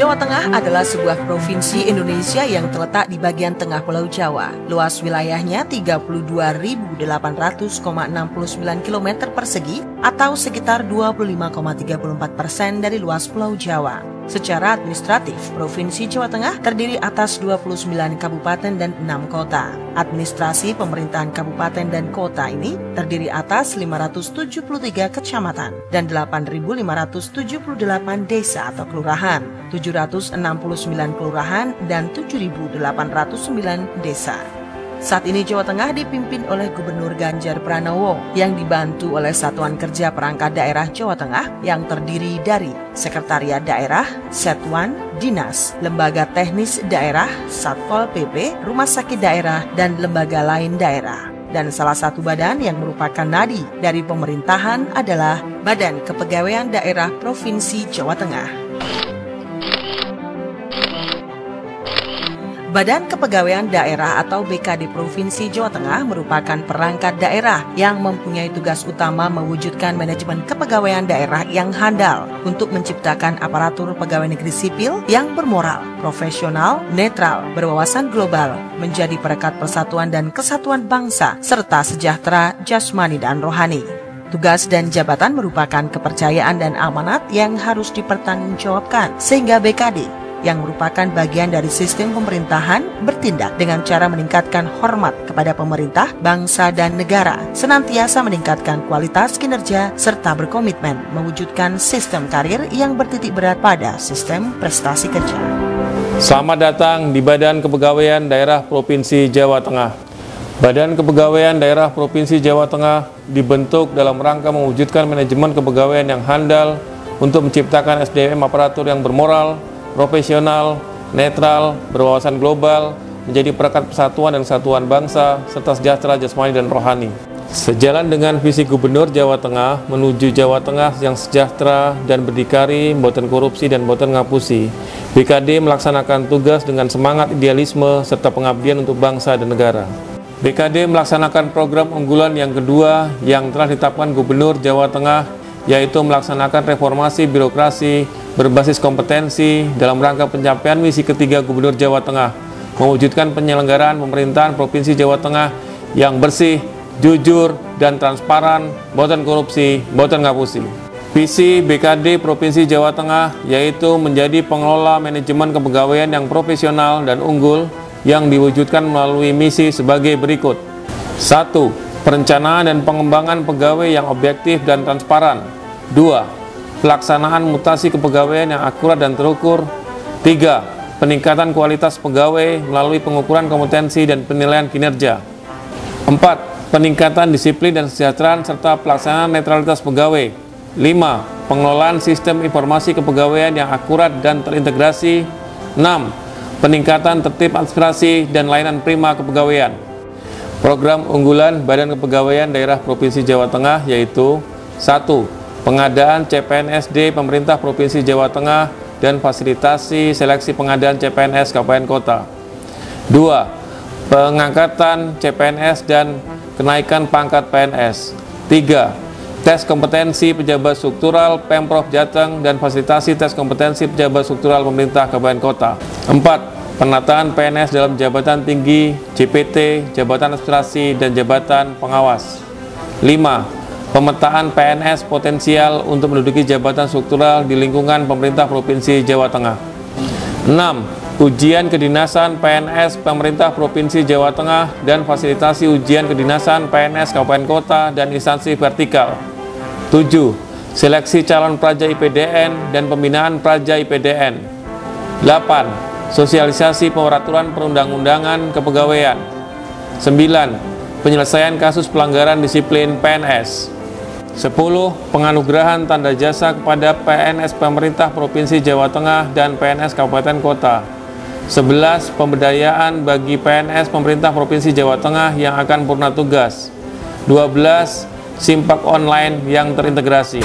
Jawa Tengah adalah sebuah provinsi Indonesia yang terletak di bagian tengah Pulau Jawa. Luas wilayahnya 32.800,69 km persegi atau sekitar 25,34% dari luas Pulau Jawa. Secara administratif, Provinsi Jawa Tengah terdiri atas 29 kabupaten dan 6 kota. Administrasi pemerintahan kabupaten dan kota ini terdiri atas 573 kecamatan dan 8.578 desa atau kelurahan, 769 kelurahan dan 7.809 desa. Saat ini Jawa Tengah dipimpin oleh Gubernur Ganjar Pranowo yang dibantu oleh Satuan Kerja Perangkat Daerah Jawa Tengah yang terdiri dari Sekretariat Daerah, Satuan, Dinas, Lembaga Teknis Daerah, Satpol PP, Rumah Sakit Daerah, dan lembaga lain daerah. Dan salah satu badan yang merupakan nadi dari pemerintahan adalah Badan Kepegawaian Daerah Provinsi Jawa Tengah. Badan Kepegawaian Daerah atau BKD Provinsi Jawa Tengah merupakan perangkat daerah yang mempunyai tugas utama mewujudkan manajemen kepegawaian daerah yang handal untuk menciptakan aparatur pegawai negeri sipil yang bermoral, profesional, netral, berwawasan global, menjadi perekat persatuan dan kesatuan bangsa, serta sejahtera jasmani dan rohani. Tugas dan jabatan merupakan kepercayaan dan amanat yang harus dipertanggungjawabkan, sehingga BKD yang merupakan bagian dari sistem pemerintahan bertindak dengan cara meningkatkan hormat kepada pemerintah, bangsa, dan negara, senantiasa meningkatkan kualitas kinerja, serta berkomitmen mewujudkan sistem karir yang bertitik berat pada sistem prestasi kerja. Selamat datang di Badan Kepegawaian Daerah Provinsi Jawa Tengah. Badan Kepegawaian Daerah Provinsi Jawa Tengah dibentuk dalam rangka mewujudkan manajemen kepegawaian yang handal untuk menciptakan SDM aparatur yang bermoral, profesional, netral, berwawasan global, menjadi perekat persatuan dan kesatuan bangsa, serta sejahtera jasmani dan rohani. Sejalan dengan visi Gubernur Jawa Tengah menuju Jawa Tengah yang sejahtera dan berdikari, mboten korupsi dan mboten ngapusi, BKD melaksanakan tugas dengan semangat idealisme serta pengabdian untuk bangsa dan negara. BKD melaksanakan program unggulan yang kedua yang telah ditetapkan Gubernur Jawa Tengah, yaitu melaksanakan reformasi birokrasi berbasis kompetensi dalam rangka pencapaian misi ketiga Gubernur Jawa Tengah, mewujudkan penyelenggaraan pemerintahan Provinsi Jawa Tengah yang bersih, jujur, dan transparan, boten korupsi, boten ngapusi. Visi BKD Provinsi Jawa Tengah yaitu menjadi pengelola manajemen kepegawaian yang profesional dan unggul yang diwujudkan melalui misi sebagai berikut. 1. Perencanaan dan pengembangan pegawai yang objektif dan transparan. 2. Pelaksanaan mutasi kepegawaian yang akurat dan terukur. 3. Peningkatan kualitas pegawai melalui pengukuran kompetensi dan penilaian kinerja. 4. Peningkatan disiplin dan kesejahteraan serta pelaksanaan netralitas pegawai. 5. Pengelolaan sistem informasi kepegawaian yang akurat dan terintegrasi. 6. Peningkatan tertib administrasi dan layanan prima kepegawaian. Program unggulan Badan Kepegawaian Daerah Provinsi Jawa Tengah yaitu 1. Pengadaan CPNSD Pemerintah Provinsi Jawa Tengah dan fasilitasi seleksi pengadaan CPNS Kabupaten Kota. 2. Pengangkatan CPNS dan kenaikan pangkat PNS. 3. Tes kompetensi pejabat struktural Pemprov Jateng dan fasilitasi tes kompetensi pejabat struktural pemerintah Kabupaten Kota. 4. Penataan PNS dalam jabatan tinggi, JPT, jabatan administrasi, dan jabatan pengawas. 5. Pemetaan PNS potensial untuk menduduki jabatan struktural di lingkungan pemerintah Provinsi Jawa Tengah. 6. Ujian kedinasan PNS pemerintah Provinsi Jawa Tengah dan fasilitasi ujian kedinasan PNS Kabupaten Kota dan instansi vertikal. 7. Seleksi calon praja IPDN dan pembinaan praja IPDN. 8. Sosialisasi peraturan perundang-undangan kepegawaian. 9. Penyelesaian kasus pelanggaran disiplin PNS. 10. Penganugerahan tanda jasa kepada PNS Pemerintah Provinsi Jawa Tengah dan PNS Kabupaten Kota. 11. Pemberdayaan bagi PNS Pemerintah Provinsi Jawa Tengah yang akan purna tugas. 12. Simpak online yang terintegrasi.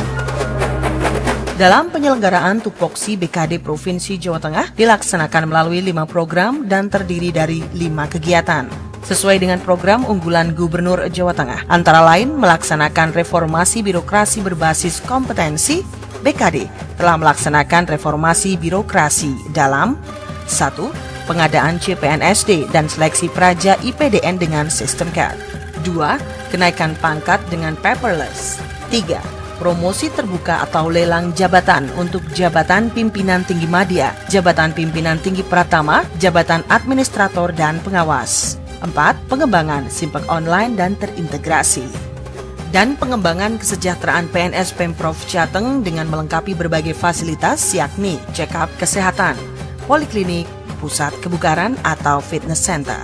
Dalam penyelenggaraan Tupoksi BKD Provinsi Jawa Tengah dilaksanakan melalui 5 program dan terdiri dari 5 kegiatan. Sesuai dengan program unggulan Gubernur Jawa Tengah, antara lain melaksanakan reformasi birokrasi berbasis kompetensi, BKD telah melaksanakan reformasi birokrasi dalam 1. Pengadaan CPNSD dan seleksi praja IPDN dengan sistem CAD. 2. Kenaikan pangkat dengan paperless. 3. Promosi terbuka atau lelang jabatan untuk jabatan pimpinan tinggi madya, jabatan pimpinan tinggi pratama, jabatan administrator dan pengawas. 4. Pengembangan simpek online dan terintegrasi. Dan pengembangan kesejahteraan PNS Pemprov Jateng dengan melengkapi berbagai fasilitas yakni check-up kesehatan, poliklinik, pusat kebugaran atau fitness center.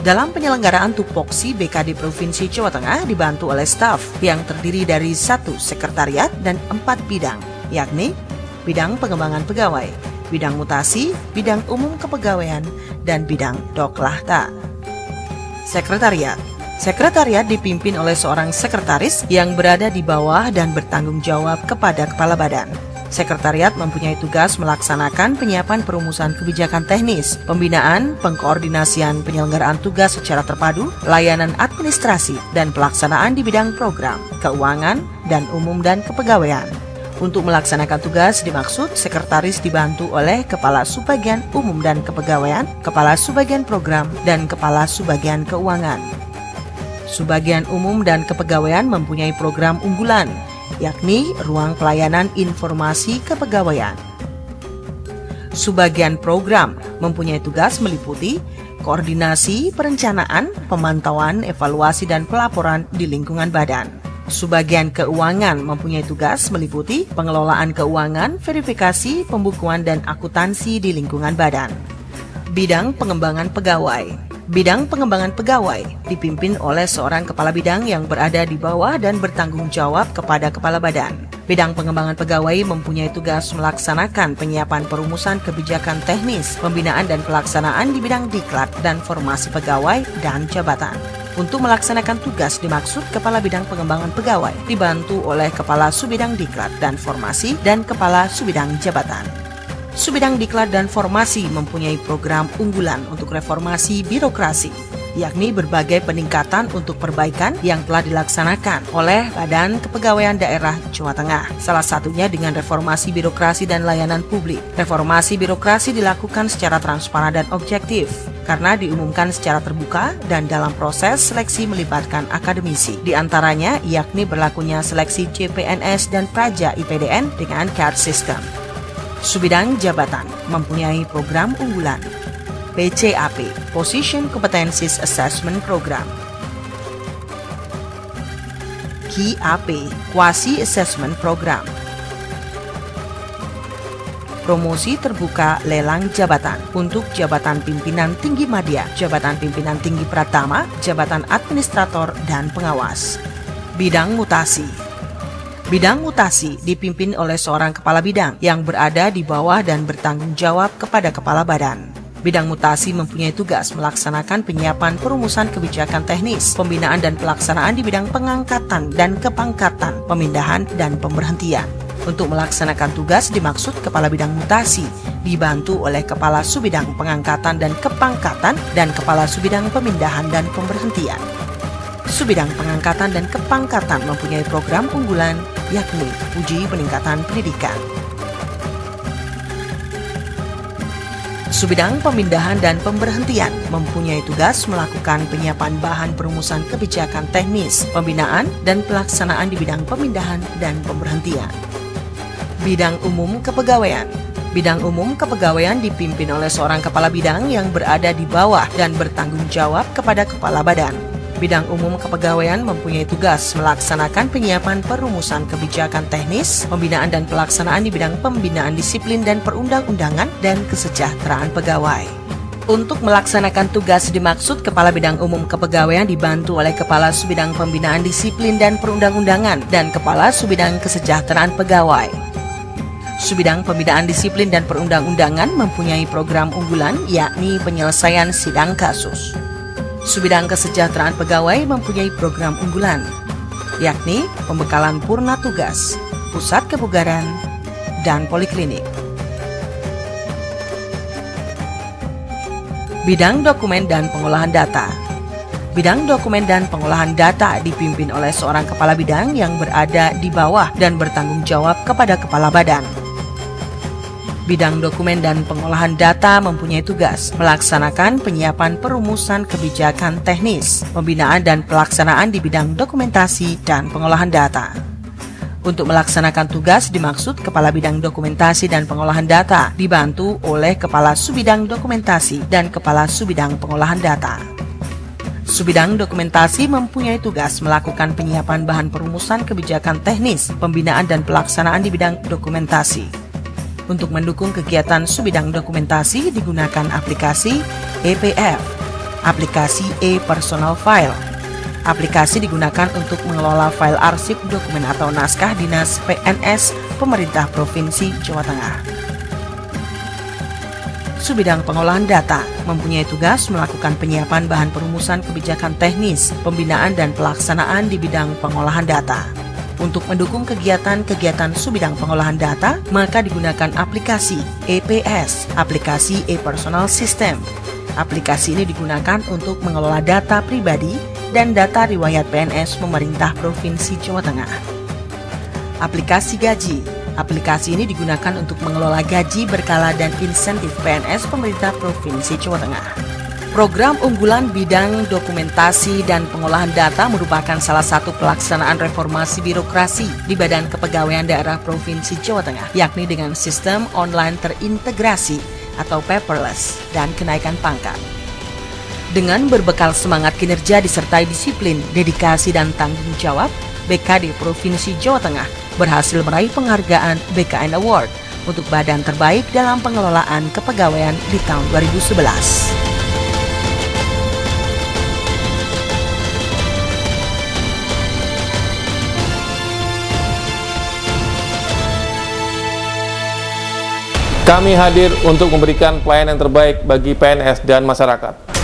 Dalam penyelenggaraan tupoksi, BKD Provinsi Jawa Tengah dibantu oleh staf yang terdiri dari 1 sekretariat dan 4 bidang, yakni bidang pengembangan pegawai, bidang mutasi, bidang umum kepegawaian, dan bidang doklahta. Sekretariat. Sekretariat dipimpin oleh seorang sekretaris yang berada di bawah dan bertanggung jawab kepada kepala badan. Sekretariat mempunyai tugas melaksanakan penyiapan perumusan kebijakan teknis, pembinaan, pengkoordinasian penyelenggaraan tugas secara terpadu, layanan administrasi, dan pelaksanaan di bidang program, keuangan, dan umum dan kepegawaian. Untuk melaksanakan tugas dimaksud sekretaris dibantu oleh Kepala Subbagian Umum dan Kepegawaian, Kepala Subbagian Program, dan Kepala Subbagian Keuangan. Subbagian Umum dan Kepegawaian mempunyai program unggulan, yakni Ruang Pelayanan Informasi Kepegawaian. Subbagian program mempunyai tugas meliputi koordinasi, perencanaan, pemantauan, evaluasi, dan pelaporan di lingkungan badan. Subbagian keuangan mempunyai tugas meliputi pengelolaan keuangan, verifikasi, pembukuan, dan akuntansi di lingkungan badan. Bidang pengembangan pegawai. Bidang pengembangan pegawai dipimpin oleh seorang kepala bidang yang berada di bawah dan bertanggung jawab kepada kepala badan. Bidang pengembangan pegawai mempunyai tugas melaksanakan penyiapan perumusan kebijakan teknis, pembinaan dan pelaksanaan di bidang diklat dan formasi pegawai dan jabatan. Untuk melaksanakan tugas dimaksud Kepala Bidang Pengembangan Pegawai dibantu oleh Kepala Subbidang Diklat dan Formasi dan Kepala Subbidang Jabatan. Subbidang Diklat dan Formasi mempunyai program unggulan untuk reformasi birokrasi, yakni berbagai peningkatan untuk perbaikan yang telah dilaksanakan oleh Badan Kepegawaian Daerah Jawa Tengah. Salah satunya dengan reformasi birokrasi dan layanan publik. Reformasi birokrasi dilakukan secara transparan dan objektif karena diumumkan secara terbuka dan dalam proses seleksi melibatkan akademisi. Di antaranya yakni berlakunya seleksi CPNS dan praja IPDN dengan CAD system. Subbidang jabatan mempunyai program unggulan PCAP, Position Competencies Assessment Program. QAP, Quasi Assessment Program. Promosi terbuka lelang jabatan untuk jabatan pimpinan tinggi madya, jabatan pimpinan tinggi pratama, jabatan administrator, dan pengawas. Bidang mutasi. Bidang mutasi dipimpin oleh seorang kepala bidang yang berada di bawah dan bertanggung jawab kepada kepala badan. Bidang mutasi mempunyai tugas melaksanakan penyiapan perumusan kebijakan teknis, pembinaan dan pelaksanaan di bidang pengangkatan dan kepangkatan, pemindahan dan pemberhentian. Untuk melaksanakan tugas dimaksud Kepala Bidang Mutasi dibantu oleh Kepala Subbidang Pengangkatan dan Kepangkatan dan Kepala Subbidang Pemindahan dan Pemberhentian. Subbidang Pengangkatan dan Kepangkatan mempunyai program unggulan yakni uji peningkatan pendidikan. Subbidang Pemindahan dan Pemberhentian mempunyai tugas melakukan penyiapan bahan perumusan kebijakan teknis, pembinaan, dan pelaksanaan di bidang pemindahan dan pemberhentian. Bidang Umum Kepegawaian. Bidang Umum Kepegawaian dipimpin oleh seorang kepala bidang yang berada di bawah dan bertanggung jawab kepada kepala badan. Bidang Umum Kepegawaian mempunyai tugas melaksanakan penyiapan perumusan kebijakan teknis, pembinaan dan pelaksanaan di bidang pembinaan disiplin dan perundang-undangan dan kesejahteraan pegawai. Untuk melaksanakan tugas dimaksud Kepala Bidang Umum Kepegawaian dibantu oleh Kepala Subbidang Pembinaan Disiplin dan Perundang-undangan dan Kepala Subbidang Kesejahteraan Pegawai. Subbidang Pembinaan Disiplin dan Perundang-undangan mempunyai program unggulan yakni penyelesaian sidang kasus. Subbidang Kesejahteraan Pegawai mempunyai program unggulan, yakni pembekalan purna tugas, pusat kebugaran, dan poliklinik. Bidang Dokumen dan Pengolahan Data. Bidang dokumen dan pengolahan data dipimpin oleh seorang kepala bidang yang berada di bawah dan bertanggung jawab kepada kepala badan. Bidang dokumen dan pengolahan data mempunyai tugas melaksanakan penyiapan perumusan kebijakan teknis, pembinaan dan pelaksanaan di bidang dokumentasi dan pengolahan data. Untuk melaksanakan tugas dimaksud Kepala Bidang Dokumentasi dan Pengolahan Data dibantu oleh Kepala Subbidang Dokumentasi dan Kepala Subbidang Pengolahan Data. Subbidang Dokumentasi mempunyai tugas melakukan penyiapan bahan perumusan kebijakan teknis, pembinaan dan pelaksanaan di bidang dokumentasi. Untuk mendukung kegiatan Subbidang Dokumentasi digunakan aplikasi EPF, aplikasi e-Personal File. Aplikasi digunakan untuk mengelola file arsip dokumen atau naskah Dinas PNS Pemerintah Provinsi Jawa Tengah. Subbidang pengolahan data mempunyai tugas melakukan penyiapan bahan perumusan kebijakan teknis, pembinaan dan pelaksanaan di bidang pengolahan data. Untuk mendukung kegiatan-kegiatan Subbidang pengolahan data, maka digunakan aplikasi EPS, aplikasi e-Personal System. Aplikasi ini digunakan untuk mengelola data pribadi dan data riwayat PNS Pemerintah Provinsi Jawa Tengah. Aplikasi gaji. Aplikasi ini digunakan untuk mengelola gaji berkala dan insentif PNS Pemerintah Provinsi Jawa Tengah. Program unggulan bidang dokumentasi dan pengolahan data merupakan salah satu pelaksanaan reformasi birokrasi di Badan Kepegawaian Daerah Provinsi Jawa Tengah, yakni dengan sistem online terintegrasi atau paperless dan kenaikan pangkat. Dengan berbekal semangat kinerja disertai disiplin, dedikasi, dan tanggung jawab, BKD Provinsi Jawa Tengah berhasil meraih penghargaan BKN Award untuk badan terbaik dalam pengelolaan kepegawaian di tahun 2011. Kami hadir untuk memberikan pelayanan terbaik bagi PNS dan masyarakat.